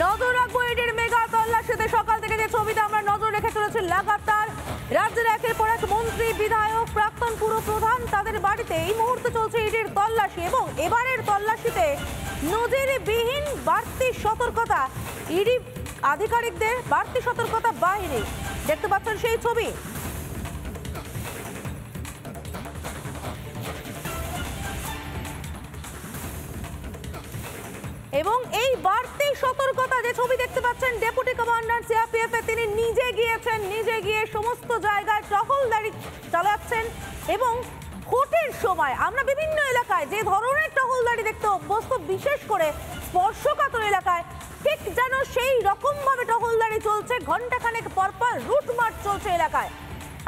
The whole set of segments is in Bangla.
নজর রাখবো ইডির মেগা তল্লাশিতে। সকাল থেকে যে ছবিতে আমরা নজর রেখে চলেছি লাগাতার রাজ্যের একের পর এক মন্ত্রী, বিধায়ক, প্রাক্তন পুর প্রধান তাদের বাড়িতে এই মুহূর্তে চলছে ইডির তল্লাশি এবং এবারের তল্লাশিতে নজিরবিহীন বাড়তি সতর্কতা ইডি আধিকারিকদের, বাড়তি সতর্কতা বাহিনী। দেখতে পাচ্ছেন সেই ছবি। এবং এই বাড়তি সতর্কতা যে ছবি দেখতে পাচ্ছেন, ডেপুটি কমান্ডার সিআরপিএফ তিনি নিজে গিয়ে সমস্ত জায়গায় টহলদারি চালাচ্ছেন এবং ভোটের সময় আমরা বিভিন্ন এলাকায় যে ধরনের টহলদারি দেখতে অভ্যস্ত, বিশেষ করে স্পর্শকাতর এলাকায় ঠিক যেন সেই রকম ভাবে টহলদারি চলছে। ঘন্টাখানেক পরপর রুট মার্চ চলছে এলাকায়।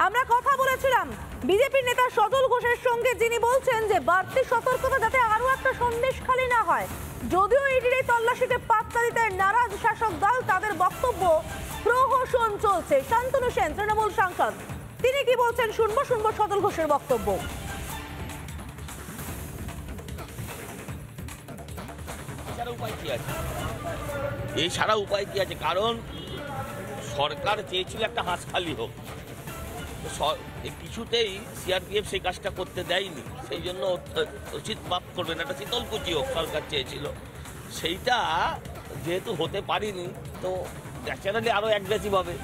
আমরা কথা বলেছিলাম বিজেপি নেতা সজল ঘোষের সঙ্গে, যিনি বলছেন যে বাড়তি সতর্কতা যাতে আরো একটা সন্দেশখালি না হয়। যদিও ইডির এই তল্লাশিতে পাত্তা দিতে নারাজ শাসক দল, তাদের বক্তব্য প্রহসন চলছে। শান্তনু সেন তৃণমূল সাংসদ, তিনি কি বলছেন শুনবো সজল ঘোষের বক্তব্য। এই ছাড়া উপায় কি আছে? কারণ সরকার চেয়েছিল একটা হাঁসখালি হোক, কিছুতেই সিআরপিএফ সেই কাজটা করতে দেয়নি। সেই জন্য উচিত মাপ করবেন, একটা শীতলকুচি হোক সরকার চেয়েছিল, সেইটা যেহেতু হতে পারিনি তো ন্যাচারালি আরও অ্যাগ্রেসিভ হবে।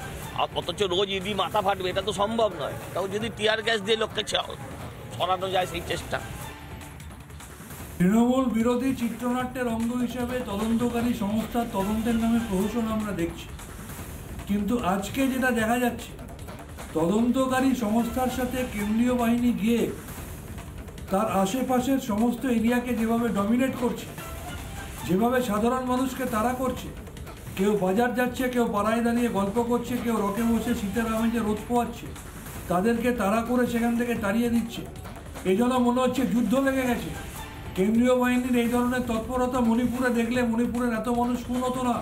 অথচ রোজ ইডি মাথা ফাটবে এটা তো সম্ভব নয়। তাও যদি টিয়ার গ্যাস দিয়ে লোককে সরানো যায় সেই চেষ্টা। তৃণমূল বিরোধী চিত্রনাট্যের অঙ্গ হিসাবে তদন্তকারী সংস্থার তদন্তের নামে প্রহসন আমরা দেখছি, কিন্তু আজকে যেটা দেখা যাচ্ছে, তদন্তকারী সংস্থার সাথে কেন্দ্রীয় বাহিনী গিয়ে তার আশেপাশের সমস্ত এরিয়াকে যেভাবে ডমিনেট করছে, যেভাবে সাধারণ মানুষকে তাড়া করছে, কেউ বাজার যাচ্ছে, কেউ পাড়ায় দাঁড়িয়ে গল্প করছে, কেউ রকে বসে শীতের আমেজে রোদ পোয়াচ্ছে, তাদেরকে তাড়া করে সেখান থেকে তাড়িয়ে দিচ্ছে। এই জন্য মনে হচ্ছে যুদ্ধ লেগে গেছে। কেন্দ্রীয় বাহিনীর এই ধরনের তৎপরতা মণিপুরে দেখলে মণিপুরের এত মানুষ খুন হতো না।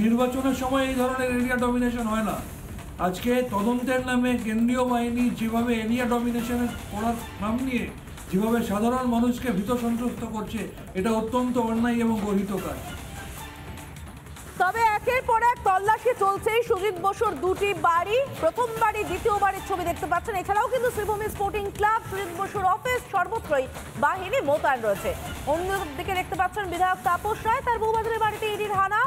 নির্বাচনের সময় এই ধরনের এরিয়া ডমিনেশন হয় না। আজকে তদন্তের নামে কেন্দ্রীয় বাহিনী যেভাবে এরিয়া ডমিনেশনের করার নাম নিয়ে যেভাবে সাধারণ মানুষকে ভীত সন্ত্রস্ত করছে, এটা অত্যন্ত অন্যায় এবং গর্হিত কাজ। তবে একের পর এক তল্লাশি চলছেই সুজিত বসুর দুটি বাড়ি, প্রথম বাড়ি, দ্বিতীয় বাড়ির ছবি দেখতে পাচ্ছেন। এছাড়াও কিন্তু শ্রীভূমি স্পোর্টিং ক্লাব, সুজিত বসুর অফিস, সর্বত্রই বাহিনী মোতায়েন রয়েছে। অন্যদিকে দেখতে পাচ্ছেন বিধায়ক তাপস রায়, তার বউবাজারের বাড়িতে ইডির হানা।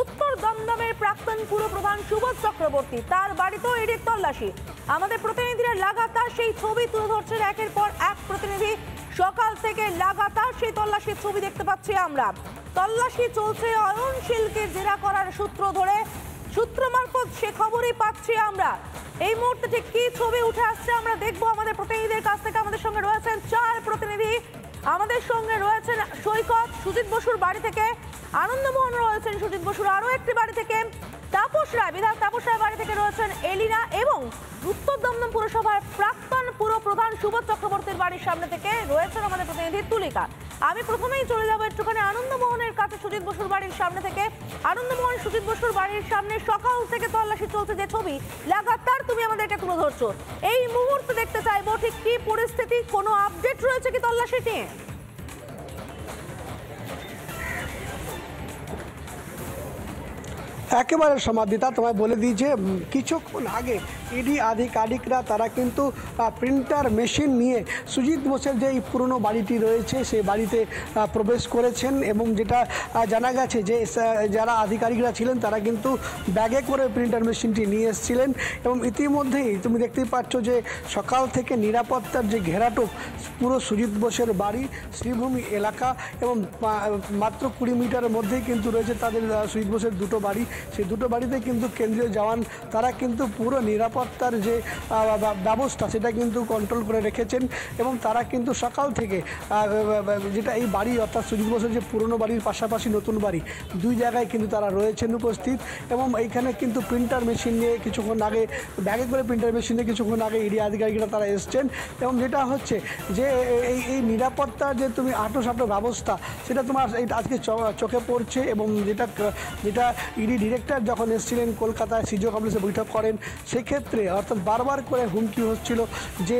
উত্তর দমদমের প্রাক্তন পুর প্রধান সুবোধ চক্রবর্তী, তার বাড়িতেও ইডির তল্লাশি। আমাদের প্রতিনিধিরা লাগাতার সেই ছবি তুলে ধরছেন একের পর এক প্রতিনিধি। সকাল থেকে লাগাতার সেই তল্লাশির ছবি দেখতে পাচ্ছি আমরা। তল্লাশি চলছে অয়নশীলকে জেরা করার সূত্র ধরে, সূত্র মারফত সে খবরই পাচ্ছি আমরা। এই মুহূর্তে ঠিক কি ছবি উঠে আসছে আমরা দেখবো আমাদের প্রতিনিধিদের কাছ থেকে। আমাদের সঙ্গে রয়েছেন চার প্রতিনিধি। আমাদের সঙ্গে রয়েছেন সৈকত সুজিত বসুর বাড়ি থেকে, আনন্দমোহন রয়েছেন সুজিত বসুর আরো একটি বাড়ি থেকে, তাপস রায়, বিধায়ক তাপস রায় বাড়ি থেকে রয়েছেন এলিনা, এবং উত্তর দমদম পুরসভার প্রাক্তন পুর প্রধান সুবোধ চক্রবর্তীর বাড়ির সামনে থেকে রয়েছেন আমাদের প্রতিনিধি তুলিকা। আমি প্রথমেই চলে যাবো একটুখানি আনন্দমোহনের কাছে, সুজিত বসুর বাড়ির সামনে থেকে। আনন্দমোহন, সুজিত বসুর বাড়ির সামনে সকাল থেকে তল্লাশি চলছে, যে ছবি লাগাতার তুমি আমাদেরকে তুলে ধরছো, এই মুহূর্তে দেখতে চাইবো ঠিক কি পরিস্থিতি, কোনো আপডেট রয়েছে কি তল্লাশি নিয়ে? একেবারে সমাধিতা, তোমায় বলে দিই যে কিছুক্ষণ আগে ইডি আধিকারিকরা তারা কিন্তু প্রিন্টার মেশিন নিয়ে সুজিত বোসের যে পুরনো বাড়িটি রয়েছে সেই বাড়িতে প্রবেশ করেছেন, এবং যেটা জানা গেছে যে যারা আধিকারিকরা ছিলেন তারা কিন্তু ব্যাগে করে প্রিন্টার মেশিনটি নিয়ে এসেছিলেন। এবং ইতিমধ্যেই তুমি দেখতেই পাচ্ছ যে সকাল থেকে নিরাপত্তার যে ঘেরাটোপ পুরো সুজিত বোসের বাড়ি, শ্রীভূমি এলাকা, এবং মাত্র 20 মিটারের মধ্যেই কিন্তু রয়েছে তাদের সুজিত বোসের দুটো বাড়ি। সেই দুটো বাড়িতে কিন্তু কেন্দ্রীয় জওয়ান তারা কিন্তু পুরো নিরাপত্তার যে ব্যবস্থা সেটা কিন্তু কন্ট্রোল করে রেখেছেন, এবং তারা কিন্তু সকাল থেকে যেটা এই বাড়ি অর্থাৎ সুজিত বোসের যে পুরনো বাড়ির পাশাপাশি নতুন বাড়ি দুই জায়গায় কিন্তু তারা রয়েছেন উপস্থিত। এবং এইখানে কিন্তু প্রিন্টার মেশিন নিয়ে কিছুক্ষণ আগে, ব্যাগে করে প্রিন্টার মেশিন নিয়ে কিছুক্ষণ আগে ইডি আধিকারিকরা তারা এসছেন। এবং যেটা হচ্ছে যে এই নিরাপত্তার যে তুমি আঁটো ব্যবস্থা সেটা তোমার আজকে চোখে পড়ছে। এবং যেটা ইডি ডিরেক্টর যখন এসেছিলেন কলকাতায় সিজিও কমপ্লেক্সে বৈঠক করেন, সেক্ষেত্রে ক্ষেত্রে অর্থাৎ বারবার করে হুমকি হচ্ছিল যে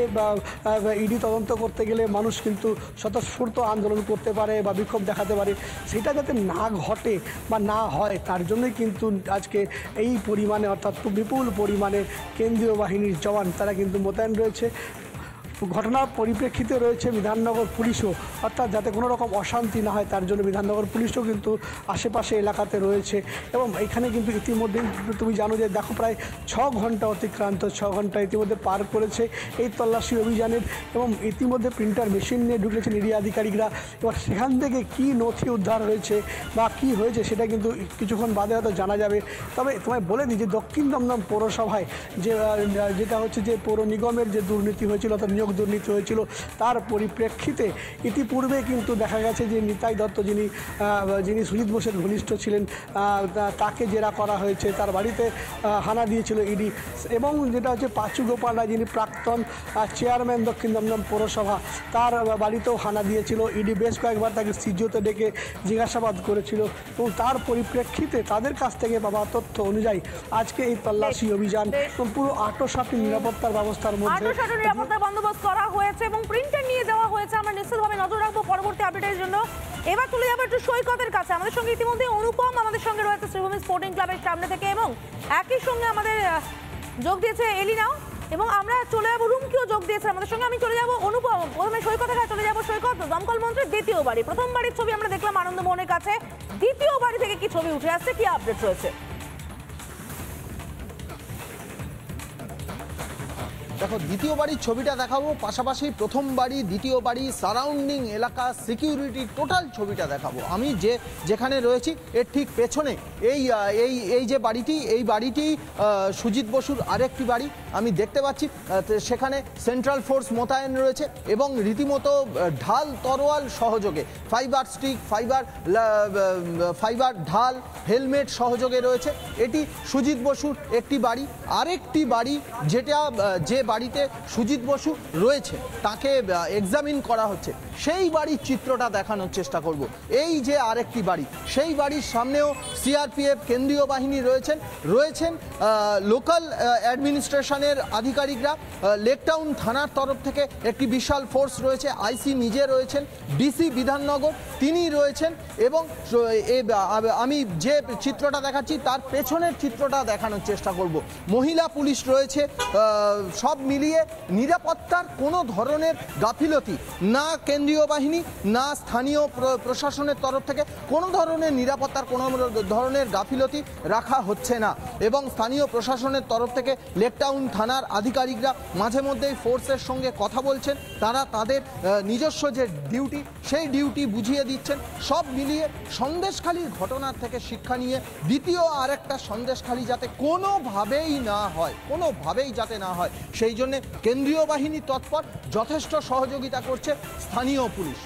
ইডি তদন্ত করতে গেলে মানুষ কিন্তু স্বতঃস্ফূর্ত আন্দোলন করতে পারে বা বিক্ষোভ দেখাতে পারে, সেটা যাতে না ঘটে বা না হয় তার জন্যই কিন্তু আজকে এই পরিমাণে অর্থাৎ বিপুল পরিমাণে কেন্দ্রীয় বাহিনীর জওয়ান তারা কিন্তু মোতায়েন রয়েছে। ঘটনার পরিপ্রেক্ষিতে রয়েছে বিধাননগর পুলিশও, অর্থাৎ যাতে কোনো রকম অশান্তি না হয় তার জন্য বিধাননগর পুলিশও কিন্তু আশেপাশে এলাকাতে রয়েছে। এবং এখানে কিন্তু ইতিমধ্যে তুমি জানো যে দেখো প্রায় 6 ঘন্টা অতিক্রান্ত, 6 ঘন্টা ইতিমধ্যে পার করেছে এই তল্লাশি অভিযানের। এবং ইতিমধ্যে প্রিন্টার মেশিন নিয়ে ঢুকেছেন ইডি আধিকারিকরা। এবার সেখান থেকে কী নথি উদ্ধার হয়েছে বা কী হয়েছে সেটা কিন্তু কিছুক্ষণ বাদে হয়তো জানা যাবে। তবে তোমায় বলে দিই যে দক্ষিণ দমদম পৌরসভায় যেটা হচ্ছে যে পৌর নিগমের যে দুর্নীতি হয়েছিল অর্থাৎ নিয়োগ দুর্নীতি হয়েছিল তার পরিপ্রেক্ষিতে ইতিপূর্বে কিন্তু দেখা গেছে যে নিতাই দত্ত যিনি সুজিত বোসের ঘনিষ্ঠ ছিলেন তাকে জেরা করা হয়েছে, তার বাড়িতে হানা দিয়েছিল ইডি। এবং যেটা হচ্ছে পাঁচু গোপাল রায় যিনি প্রাক্তন চেয়ারম্যান দক্ষিণ দমদম পৌরসভা, তার বাড়িতেও হানা দিয়েছিল ইডি। বেশ কয়েকবার তাকে সিজিওতে ডেকে জিজ্ঞাসাবাদ করেছিল এবং তার পরিপ্রেক্ষিতে তাদের কাছ থেকে পাওয়া তথ্য অনুযায়ী আজকে এই তল্লাশি অভিযান পুরো 68টি নিরাপত্তার ব্যবস্থার মধ্যে নিরাপত্তা বন্দোবস্ত করা হয়েছে এবং প্রিন্টার নিয়ে যাওয়া হয়েছে। আমরা নিশ্চিতভাবে নজর রাখবো পরবর্তী আপডেটের জন্য। এবার চলে যাবো একটু সৈকতের কাছে। আমাদের সঙ্গে ইতিমধ্যে অনুপম আমাদের সঙ্গে রয়েছে শ্রীভূমি স্পোর্টিং ক্লাবের সামনে থেকে, এবং একই সঙ্গে আমাদের যোগ দিয়েছে এলিনাও, এবং আমরা চলে যাবো রুমকিও যোগ দিয়েছে আমাদের সঙ্গে। আমি চলে যাবো অনুপম, প্রথমে সৈকতের কাছে চলে যাবো। সৈকত, দমকল মন্ত্রীর দ্বিতীয় বাড়ি, প্রথম বাড়ির ছবি আমরা দেখলাম আনন্দমোহনের কাছে, দ্বিতীয় বাড়ি থেকে কি ছবি উঠে আসছে, কি আপডেট রয়েছে? দেখো, দ্বিতীয় বাড়ির ছবিটা দেখাবো, পাশাপাশি প্রথম বাড়ি, দ্বিতীয় বাড়ি, সারাউন্ডিং এলাকা, সিকিউরিটি, টোটাল ছবিটা দেখাবো। আমি যেখানে রয়েছি এর ঠিক পেছনে এই যে বাড়িটি, এই বাড়িটি সুজিত বসুর আরেকটি বাড়ি আমি দেখতে পাচ্ছি। সেখানে সেন্ট্রাল ফোর্স মোতায়েন রয়েছে এবং রীতিমতো ঢাল তরোয়াল সহযোগে, ফাইবার স্টিক, ফাইবার ঢাল, হেলমেট সহযোগে রয়েছে। এটি সুজিত বসুর একটি বাড়ি। আরেকটি বাড়ি যে বাড়িতে সুজিত বসু রয়েছে তাকে এক্সামিন করা হচ্ছে, সেই বাড়ির চিত্রটা দেখানোর চেষ্টা করব। এই যে আরেকটি বাড়ি, সেই বাড়ির সামনেও সিআরপিএফ কেন্দ্রীয় বাহিনী রয়েছেন লোকাল অ্যাডমিনিস্ট্রেশনের আধিকারিকরা, লেকটাউন থানার তরফ থেকে একটি বিশাল ফোর্স রয়েছে, আইসি নিজে রয়েছেন, ডিসি বিধাননগর তিনি রয়েছেন, এবং আমি যে চিত্রটা দেখাচ্ছি তার পেছনের চিত্রটা দেখানোর চেষ্টা করব। মহিলা পুলিশ রয়েছে। সব মিলিয়ে নিরাপত্তার কোনো ধরনের গাফিলতি না কেন্দ্রীয় বাহিনী না স্থানীয় প্রশাসনের তরফ থেকে কোনো ধরনের নিরাপত্তার কোনো ধরনের গাফিলতি রাখা হচ্ছে না। এবং স্থানীয় প্রশাসনের তরফ থেকে লেকটাউন থানার আধিকারিকরা মাঝে মধ্যেই ফোর্সের সঙ্গে কথা বলছেন, তারা তাদের নিজস্ব যে ডিউটি সেই ডিউটি বুঝিয়ে দিচ্ছেন। সব মিলিয়ে সন্দেশখালির ঘটনার থেকে শিক্ষা নিয়ে দ্বিতীয় আরেকটা সন্দেশখালি যাতে কোনোভাবেই যাতে না হয় সেই জন্য কেন্দ্রীয় বাহিনী তৎপর, যথেষ্ট সহযোগিতা করছে স্থানীয় পুলিশ।